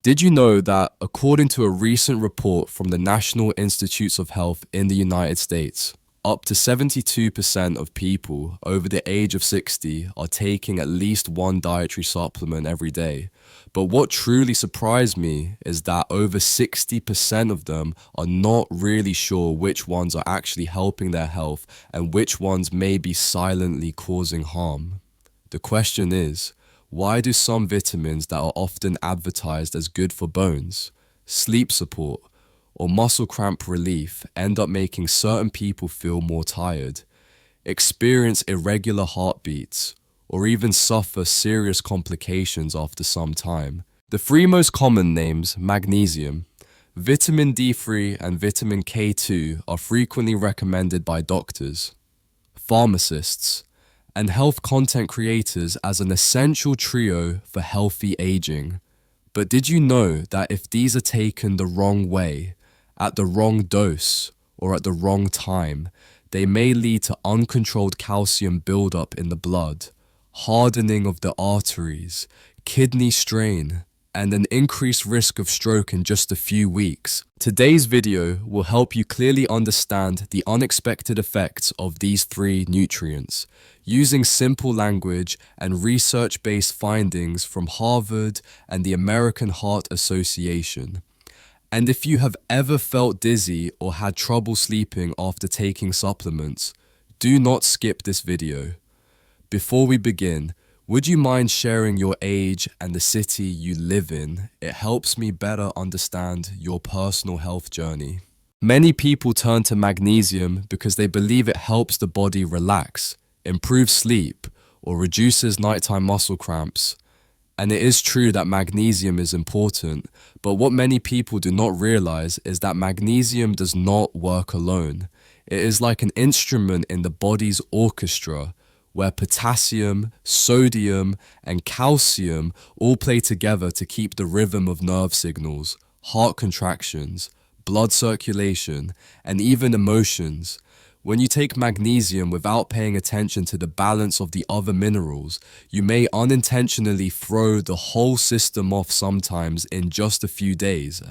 Did you know that, according to a recent report from the National Institutes of Health in the United States, up to 72% of people over the age of 60 are taking at least one dietary supplement every day? But what truly surprised me is that over 60% of them are not really sure which ones are actually helping their health and which ones may be silently causing harm. The question is, why do some vitamins that are often advertised as good for bones, sleep support, or muscle cramp relief end up making certain people feel more tired, experience irregular heartbeats, or even suffer serious complications after some time? The three most common names, magnesium, vitamin D3, and vitamin K2, are frequently recommended by doctors, pharmacists, and health content creators as an essential trio for healthy aging. But did you know that if these are taken the wrong way, at the wrong dose, or at the wrong time, they may lead to uncontrolled calcium buildup in the blood, hardening of the arteries, kidney strain, and an increased risk of stroke in just a few weeks? Today's video will help you clearly understand the unexpected effects of these three nutrients, using simple language and research-based findings from Harvard and the American Heart Association. And if you have ever felt dizzy or had trouble sleeping after taking supplements, do not skip this video. Before we begin, would you mind sharing your age and the city you live in? It helps me better understand your personal health journey. Many people turn to magnesium because they believe it helps the body relax, improves sleep, or reduces nighttime muscle cramps. And it is true that magnesium is important, but what many people do not realize is that magnesium does not work alone. It is like an instrument in the body's orchestra, where potassium, sodium, and calcium all play together to keep the rhythm of nerve signals, heart contractions, blood circulation, and even emotions. When you take magnesium without paying attention to the balance of the other minerals, you may unintentionally throw the whole system off sometimes in just a few days.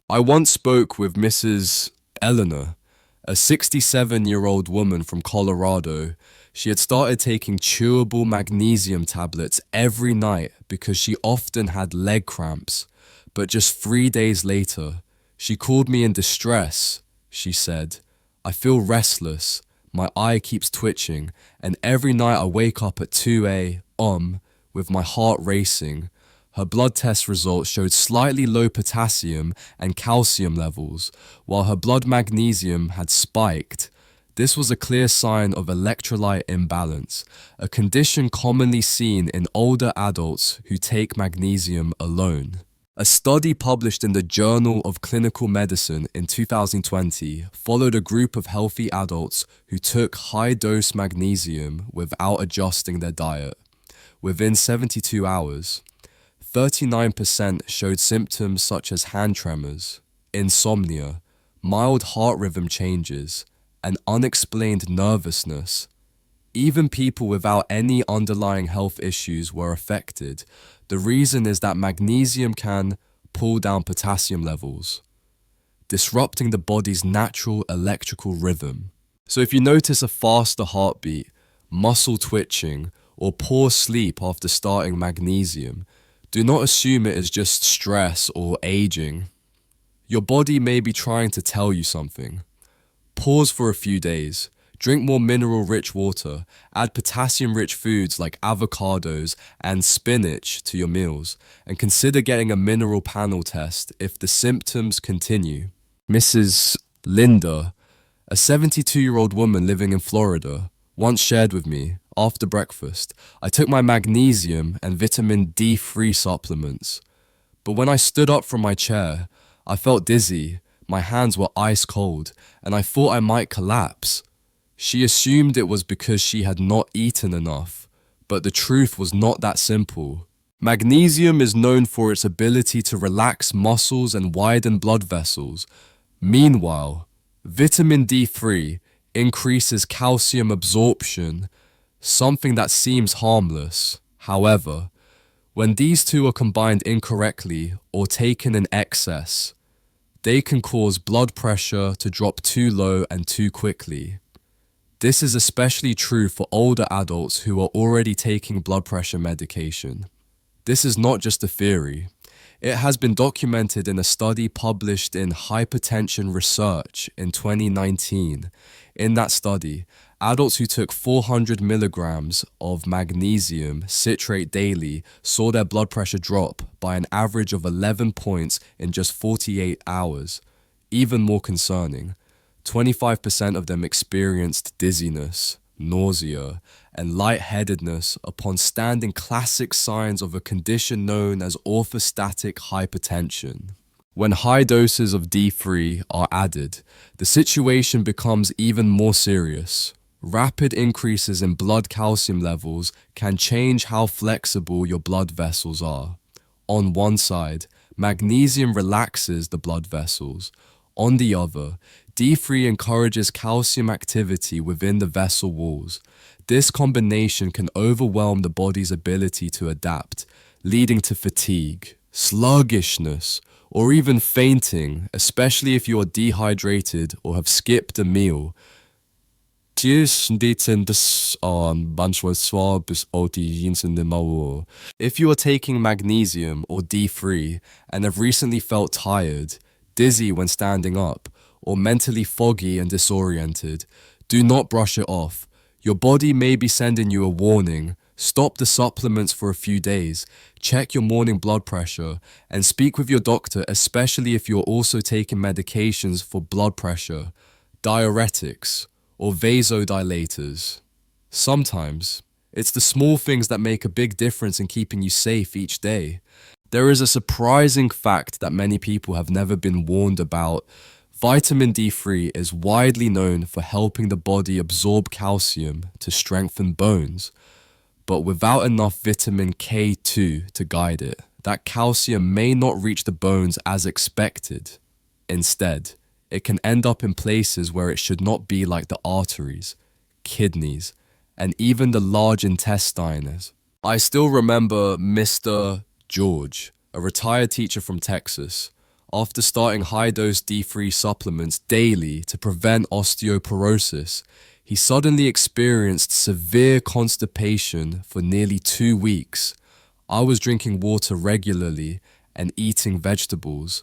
I once spoke with Mrs. Eleanor, a 67-year-old woman from Colorado. She had started taking chewable magnesium tablets every night because she often had leg cramps. But just 3 days later, she called me in distress. She said, "I feel restless, my eye keeps twitching, and every night I wake up at 2 a.m. with my heart racing." Her blood test results showed slightly low potassium and calcium levels, while her blood magnesium had spiked. This was a clear sign of electrolyte imbalance, a condition commonly seen in older adults who take magnesium alone. A study published in the Journal of Clinical Medicine in 2020 followed a group of healthy adults who took high-dose magnesium without adjusting their diet. Within 72 hours, 39% showed symptoms such as hand tremors, insomnia, mild heart rhythm changes, and unexplained nervousness. Even people without any underlying health issues were affected. The reason is that magnesium can pull down potassium levels, disrupting the body's natural electrical rhythm. So if you notice a faster heartbeat, muscle twitching, or poor sleep after starting magnesium, do not assume it is just stress or aging. Your body may be trying to tell you something. Pause for a few days. Drink more mineral-rich water. Add potassium-rich foods like avocados and spinach to your meals. And consider getting a mineral panel test if the symptoms continue. Mrs. Linda, a 72-year-old woman living in Florida, once shared with me, after breakfast, I took my magnesium and vitamin D3 supplements. But when I stood up from my chair, I felt dizzy, my hands were ice cold, and I thought I might collapse. She assumed it was because she had not eaten enough, but the truth was not that simple. Magnesium is known for its ability to relax muscles and widen blood vessels. Meanwhile, vitamin D3 increases calcium absorption, something that seems harmless. However, When these two are combined incorrectly or taken in excess, they can cause blood pressure to drop too low and too quickly. This is especially true for older adults who are already taking blood pressure medication. This is not just a theory. It has been documented in a study published in Hypertension Research in 2019. In that study, adults who took 400 milligrams of magnesium citrate daily saw their blood pressure drop by an average of 11 points in just 48 hours. Even more concerning, 25% of them experienced dizziness, nausea, and lightheadedness upon standing classic signs of a condition known as orthostatic hypertension. When high doses of D3 are added, the situation becomes even more serious. Rapid increases in blood calcium levels can change how flexible your blood vessels are. On one side, magnesium relaxes the blood vessels. On the other, D3 encourages calcium activity within the vessel walls. This combination can overwhelm the body's ability to adapt, leading to fatigue, sluggishness, or even fainting, especially if you are dehydrated or have skipped a meal. If you are taking magnesium or D3 and have recently felt tired, dizzy when standing up, or mentally foggy and disoriented, do not brush it off. Your body may be sending you a warning. Stop the supplements for a few days, check your morning blood pressure, and speak with your doctor, especially if you're also taking medications for blood pressure, diuretics, or vasodilators. Sometimes, it's the small things that make a big difference in keeping you safe each day. There is a surprising fact that many people have never been warned about. Vitamin D3 is widely known for helping the body absorb calcium to strengthen bones, but without enough vitamin K2 to guide it, that calcium may not reach the bones as expected. Instead, it can end up in places where it should not be, like the arteries, kidneys, and even the large intestines. I still remember Mr. George, a retired teacher from Texas. After starting high-dose D3 supplements daily to prevent osteoporosis, he suddenly experienced severe constipation for nearly 2 weeks. I was drinking water regularly and eating vegetables,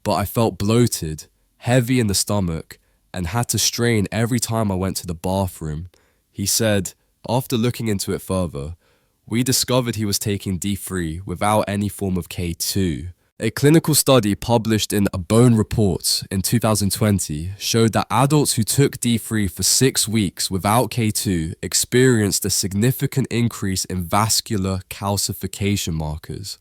but I felt bloated, heavy in the stomach, and had to strain every time I went to the bathroom. He said, after looking into it further, we discovered he was taking D3 without any form of K2. A clinical study published in A Bone Report in 2020 showed that adults who took D3 for 6 weeks without K2 experienced a significant increase in vascular calcification markers.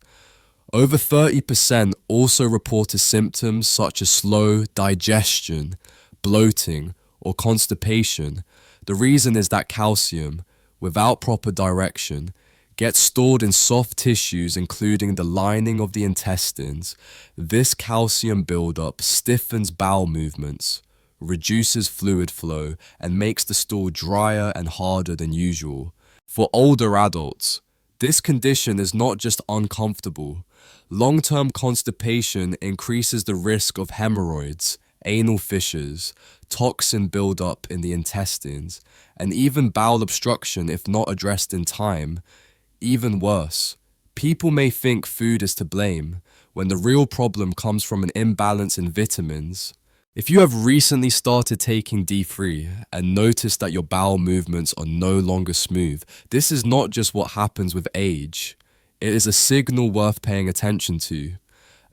Over 30% also reported symptoms such as slow digestion, bloating, or constipation. The reason is that calcium, without proper direction, gets stored in soft tissues including the lining of the intestines. This calcium buildup stiffens bowel movements, reduces fluid flow, and makes the stool drier and harder than usual. For older adults, this condition is not just uncomfortable. Long-term constipation increases the risk of hemorrhoids, anal fissures, toxin buildup in the intestines, and even bowel obstruction if not addressed in time. Even worse, people may think food is to blame when the real problem comes from an imbalance in vitamins. If you have recently started taking D3 and noticed that your bowel movements are no longer smooth, this is not just what happens with age. It is a signal worth paying attention to.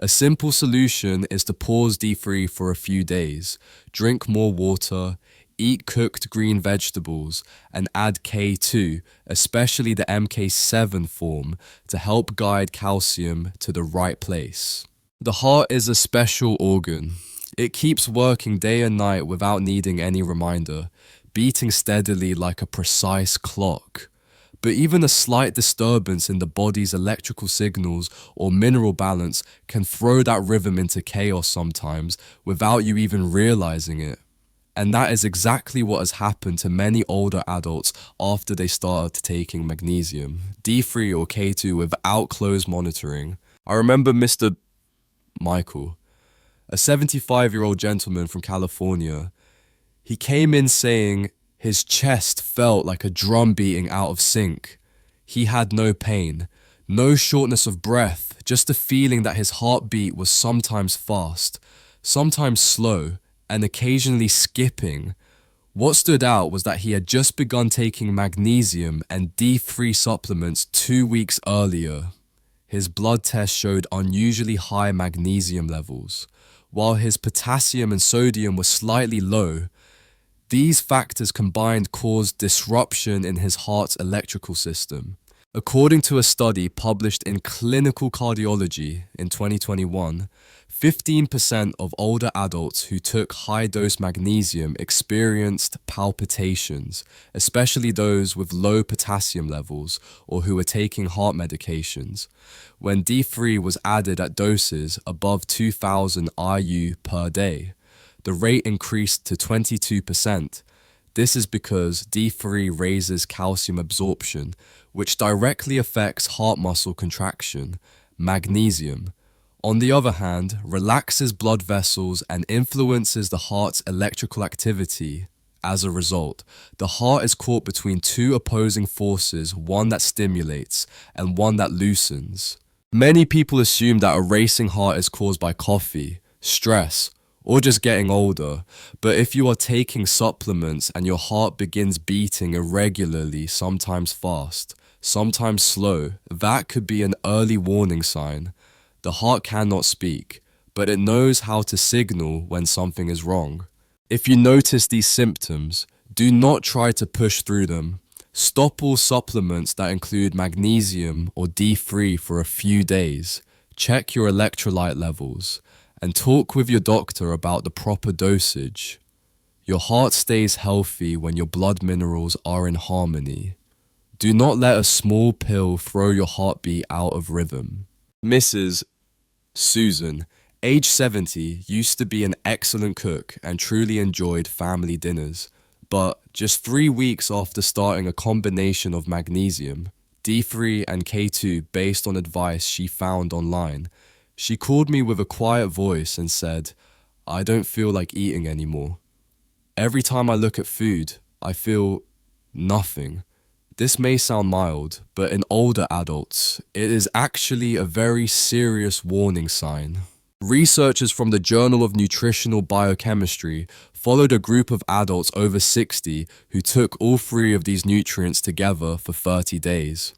A simple solution is to pause D3 for a few days, drink more water, eat cooked green vegetables, and add K2, especially the MK7 form, to help guide calcium to the right place. The heart is a special organ. It keeps working day and night without needing any reminder, beating steadily like a precise clock. But even a slight disturbance in the body's electrical signals or mineral balance can throw that rhythm into chaos sometimes without you even realizing it. And that is exactly what has happened to many older adults after they started taking magnesium, D3 or K2 without close monitoring. I remember Mr. Michael, a 75-year-old gentleman from California. He came in saying his chest felt like a drum beating out of sync. He had no pain, no shortness of breath, just a feeling that his heartbeat was sometimes fast, sometimes slow, and occasionally skipping. What stood out was that he had just begun taking magnesium and D3 supplements 2 weeks earlier. His blood test showed unusually high magnesium levels, while his potassium and sodium were slightly low. These factors combined caused disruption in his heart's electrical system. According to a study published in Clinical Cardiology in 2021, 15% of older adults who took high-dose magnesium experienced palpitations, especially those with low potassium levels or who were taking heart medications, when D3 was added at doses above 2,000 IU per day. The rate increased to 22%. This is because D3 raises calcium absorption, which directly affects heart muscle contraction. Magnesium, on the other hand, relaxes blood vessels and influences the heart's electrical activity. As a result, the heart is caught between two opposing forces, one that stimulates and one that loosens. Many people assume that a racing heart is caused by coffee, stress, or just getting older, but if you are taking supplements and your heart begins beating irregularly, sometimes fast, sometimes slow, that could be an early warning sign. The heart cannot speak, but it knows how to signal when something is wrong. If you notice these symptoms, do not try to push through them. Stop all supplements that include magnesium or D3 for a few days. Check your electrolyte levels and talk with your doctor about the proper dosage. Your heart stays healthy when your blood minerals are in harmony. Do not let a small pill throw your heartbeat out of rhythm. Mrs. Susan, age 70, used to be an excellent cook and truly enjoyed family dinners. But just 3 weeks after starting a combination of magnesium, D3 and K2 based on advice she found online, she called me with a quiet voice and said, "I don't feel like eating anymore. Every time I look at food, I feel nothing." This may sound mild, but in older adults, it is actually a very serious warning sign. Researchers from the Journal of Nutritional Biochemistry followed a group of adults over 60 who took all three of these nutrients together for 30 days.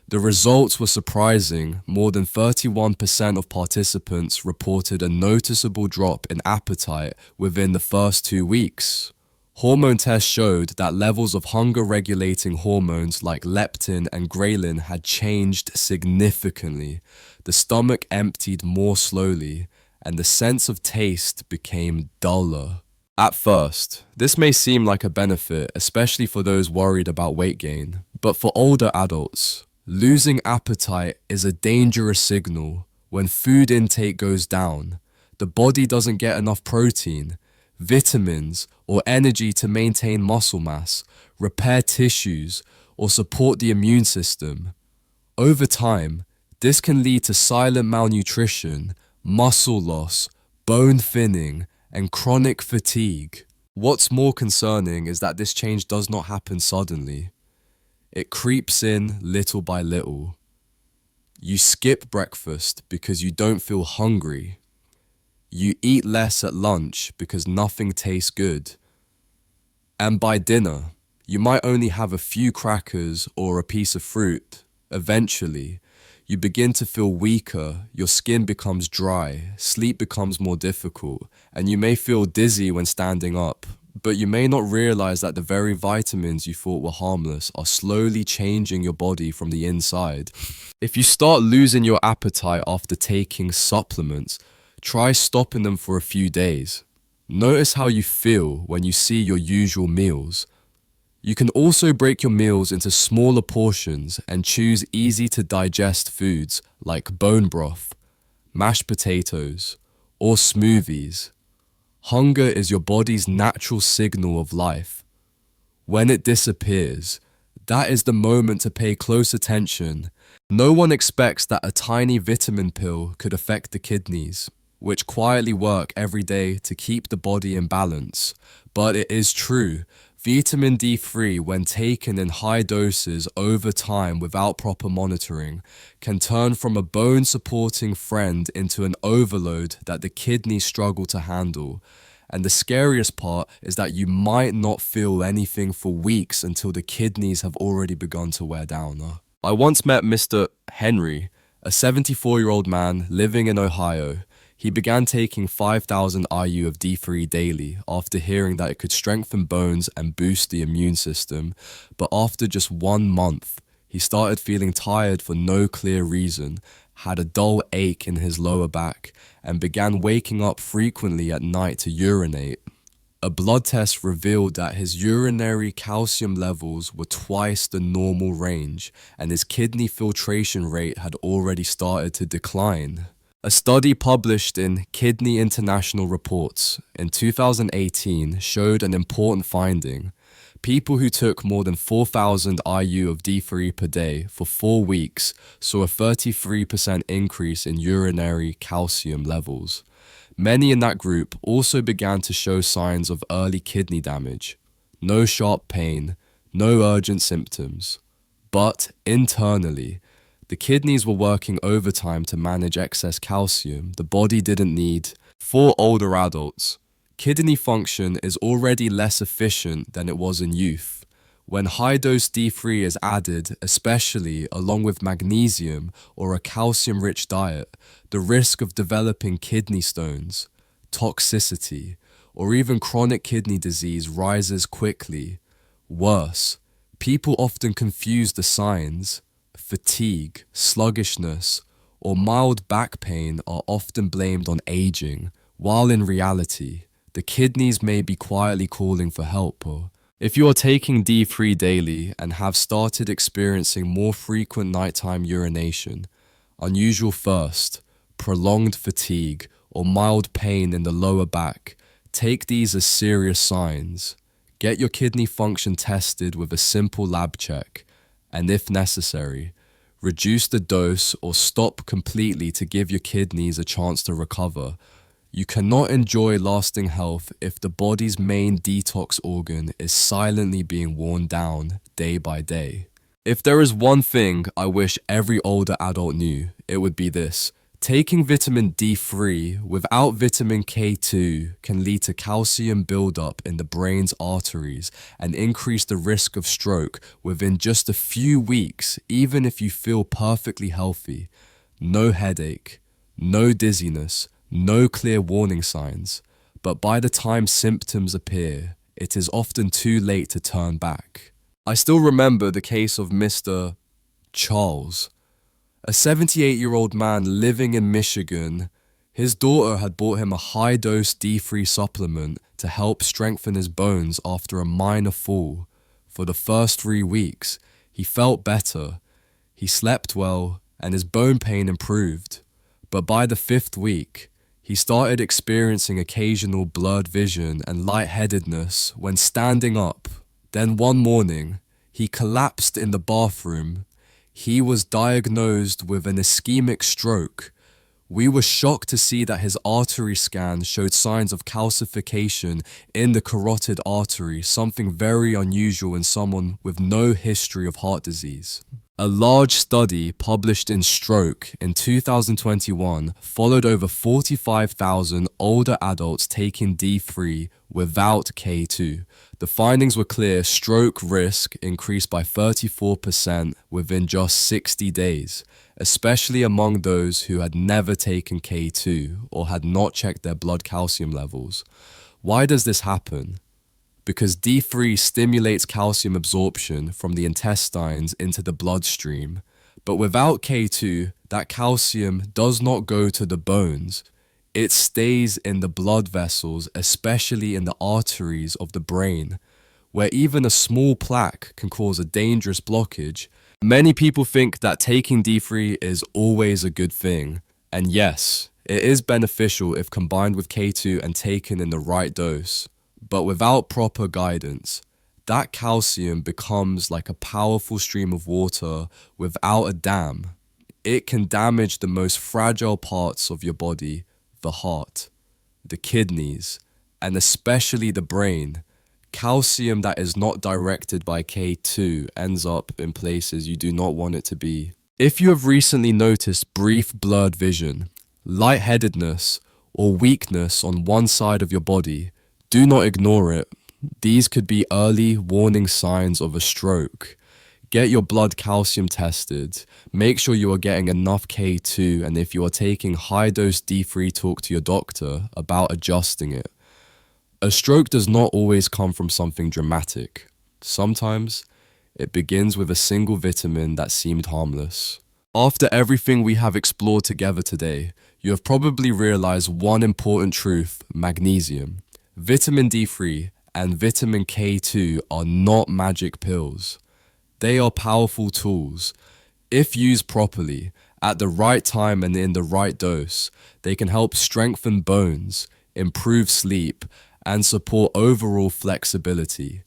The results were surprising. More than 31% of participants reported a noticeable drop in appetite within the first 2 weeks. Hormone tests showed that levels of hunger-regulating hormones like leptin and ghrelin had changed significantly. The stomach emptied more slowly, and the sense of taste became duller. At first, this may seem like a benefit, especially for those worried about weight gain. But for older adults, losing appetite is a dangerous signal. When food intake goes down, the body doesn't get enough protein, vitamins, or energy to maintain muscle mass, repair tissues, or support the immune system. Over time, this can lead to silent malnutrition, muscle loss, bone thinning, and chronic fatigue. What's more concerning is that this change does not happen suddenly. It creeps in little by little. You skip breakfast because you don't feel hungry. You eat less at lunch because nothing tastes good. And by dinner, you might only have a few crackers or a piece of fruit. Eventually, you begin to feel weaker, your skin becomes dry, sleep becomes more difficult, and you may feel dizzy when standing up. But you may not realize that the very vitamins you thought were harmless are slowly changing your body from the inside. If you start losing your appetite after taking supplements, try stopping them for a few days. Notice how you feel when you see your usual meals. You can also break your meals into smaller portions and choose easy to digest foods like bone broth, mashed potatoes, or smoothies. Hunger is your body's natural signal of life. When it disappears, that is the moment to pay close attention. No one expects that a tiny vitamin pill could affect the kidneys, which quietly work every day to keep the body in balance. But it is true. Vitamin D3, when taken in high doses over time without proper monitoring, can turn from a bone-supporting friend into an overload that the kidneys struggle to handle. And the scariest part is that you might not feel anything for weeks until the kidneys have already begun to wear down. I once met Mr. Henry, a 74-year-old man living in Ohio. He began taking 5,000 IU of D3 daily after hearing that it could strengthen bones and boost the immune system. But after just 1 month, he started feeling tired for no clear reason, had a dull ache in his lower back, and began waking up frequently at night to urinate. A blood test revealed that his urinary calcium levels were twice the normal range, and his kidney filtration rate had already started to decline. A study published in Kidney International Reports in 2018 showed an important finding. People who took more than 4,000 IU of D3 per day for 4 weeks saw a 33% increase in urinary calcium levels. Many in that group also began to show signs of early kidney damage. No sharp pain, no urgent symptoms. But internally, the kidneys were working overtime to manage excess calcium the body didn't need. For older adults, kidney function is already less efficient than it was in youth. When high-dose D3 is added, especially along with magnesium or a calcium-rich diet, the risk of developing kidney stones, toxicity, or even chronic kidney disease rises quickly. Worse, people often confuse the signs. Fatigue, sluggishness, or mild back pain are often blamed on aging, while in reality, the kidneys may be quietly calling for help. If you are taking D3 daily and have started experiencing more frequent nighttime urination, unusual thirst, prolonged fatigue, or mild pain in the lower back, take these as serious signs. Get your kidney function tested with a simple lab check, and if necessary, reduce the dose or stop completely to give your kidneys a chance to recover. You cannot enjoy lasting health if the body's main detox organ is silently being worn down day by day. If there is one thing I wish every older adult knew, it would be this. Taking vitamin D3 without vitamin K2 can lead to calcium buildup in the brain's arteries and increase the risk of stroke within just a few weeks, even if you feel perfectly healthy. No headache, no dizziness, no clear warning signs. But by the time symptoms appear, it is often too late to turn back. I still remember the case of Mr. Charles, a 78-year-old man living in Michigan. His daughter had bought him a high-dose D3 supplement to help strengthen his bones after a minor fall. For the first 3 weeks, he felt better. He slept well, and his bone pain improved. But by the 5th week, he started experiencing occasional blurred vision and lightheadedness when standing up. Then one morning, he collapsed in the bathroom. He was diagnosed with an ischemic stroke. We were shocked to see that his artery scan showed signs of calcification in the carotid artery, something very unusual in someone with no history of heart disease. A large study published in Stroke in 2021 followed over 45,000 older adults taking D3 without K2. The findings were clear. Stroke risk increased by 34% within just 60 days, especially among those who had never taken K2 or had not checked their blood calcium levels. Why does this happen? Because D3 stimulates calcium absorption from the intestines into the bloodstream. But without K2, that calcium does not go to the bones. It stays in the blood vessels, especially in the arteries of the brain, where even a small plaque can cause a dangerous blockage. Many people think that taking D3 is always a good thing. And yes, It is beneficial if combined with K2 and taken in the right dose, but without proper guidance, that calcium becomes like a powerful stream of water without a dam. It can damage the most fragile parts of your body, the heart, the kidneys, and especially the brain. Calcium that is not directed by K2 ends up in places you do not want it to be. If you have recently noticed brief blurred vision, lightheadedness, or weakness on one side of your body, do not ignore it. These could be early warning signs of a stroke. Get your blood calcium tested. Make sure you are getting enough K2, and if you are taking high-dose D3, talk to your doctor about adjusting it. A stroke does not always come from something dramatic. Sometimes, it begins with a single vitamin that seemed harmless. After everything we have explored together today, you have probably realized one important truth: magnesium, vitamin D3, and vitamin K2 are not magic pills. They are powerful tools. If used properly, at the right time and in the right dose, they can help strengthen bones, improve sleep, and support overall flexibility.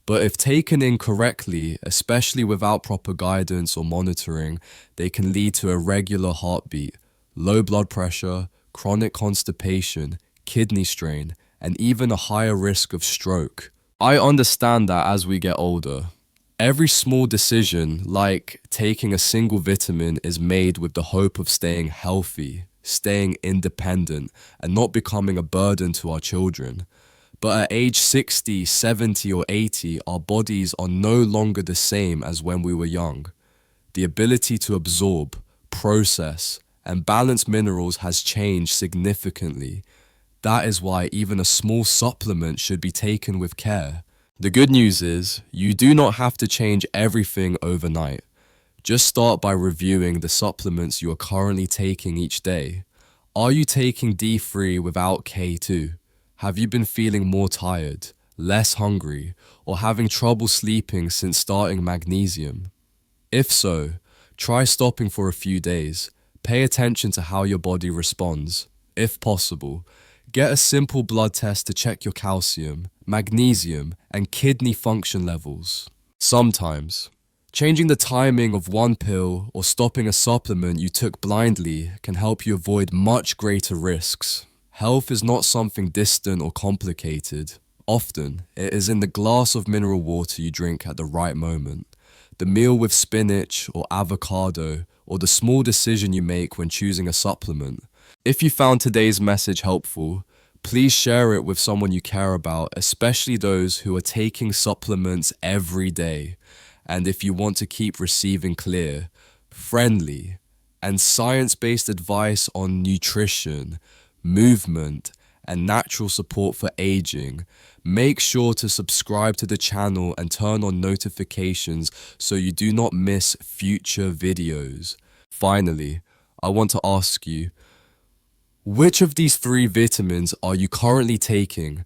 But if taken incorrectly, especially without proper guidance or monitoring, they can lead to irregular heartbeat, low blood pressure, chronic constipation, kidney strain, and even a higher risk of stroke. I understand that as we get older, every small decision, like taking a single vitamin, is made with the hope of staying healthy, staying independent, and not becoming a burden to our children. But at age 60, 70, or 80, our bodies are no longer the same as when we were young. The ability to absorb, process, and balance minerals has changed significantly. That is why even a small supplement should be taken with care. The good news is, you do not have to change everything overnight. Just start by reviewing the supplements you are currently taking each day. Are you taking D3 without K2? Have you been feeling more tired, less hungry, or having trouble sleeping since starting magnesium? If so, try stopping for a few days. Pay attention to how your body responds. If possible, get a simple blood test to check your calcium, magnesium, and kidney function levels. Sometimes, changing the timing of one pill or stopping a supplement you took blindly can help you avoid much greater risks. Health is not something distant or complicated. Often, it is in the glass of mineral water you drink at the right moment, the meal with spinach or avocado, or the small decision you make when choosing a supplement. If you found today's message helpful, please share it with someone you care about, especially those who are taking supplements every day. And if you want to keep receiving clear, friendly, and science-based advice on nutrition, movement, and natural support for aging, make sure to subscribe to the channel and turn on notifications so you do not miss future videos. Finally, I want to ask you, which of these 3 vitamins are you currently taking?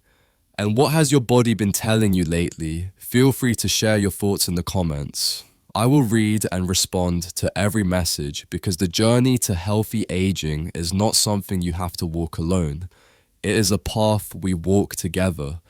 And what has your body been telling you lately? Feel free to share your thoughts in the comments. I will read and respond to every message because the journey to healthy aging is not something you have to walk alone. It is a path we walk together.